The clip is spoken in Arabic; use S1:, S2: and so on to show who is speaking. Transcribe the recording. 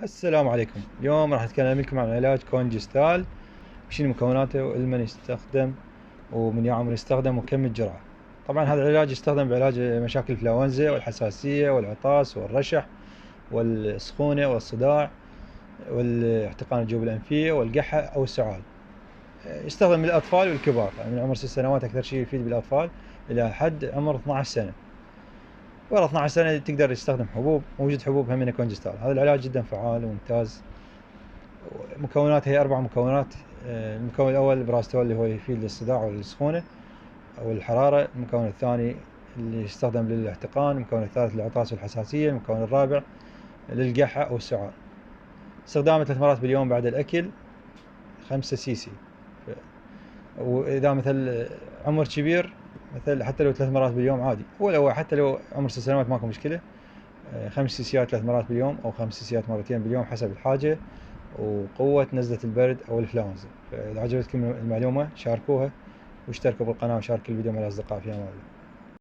S1: السلام عليكم. اليوم راح اتكلم لكم عن علاج كونجستال، شنو مكوناته ولمن يستخدم ومن يوم عمر يستخدم وكم الجرعة. طبعا هذا العلاج يستخدم بعلاج مشاكل الانفلونزا والحساسية والعطاس والرشح والسخونة والصداع والاحتقان الجيوب الأنفية والقحة أو السعال. يستخدم للأطفال والكبار، يعني من عمر 6 سنوات أكثر شيء يفيد بالأطفال إلى حد عمر 12 سنة. ورا 12 سنة تقدر تستخدم حبوب، موجود حبوب هم من كونجستال. هذا العلاج جدا فعال وممتاز. مكوناته هي 4 مكونات. المكون الأول البراستول اللي هو يفيد للصداع والسخونة أو الحرارة. المكون الثاني اللي يستخدم للاحتقان. المكون الثالث للعطاس والحساسية. المكون الرابع للقحة أو السعال. استخدامه 3 مرات باليوم بعد الأكل 5 سي. وإذا مثل عمر كبير مثل حتى لو 3 مرات باليوم عادي، هو حتى لو عمر 6 سنوات ماكو مشكلة. 5 سيسيات 3 مرات باليوم أو 5 سيسيات مرتين باليوم حسب الحاجة وقوة نزلة البرد أو الإنفلونزا. فإذا عجبتكم المعلومة شاركوها واشتركوا بالقناة وشاركوا الفيديو مع الأصدقاء. في أمان الله.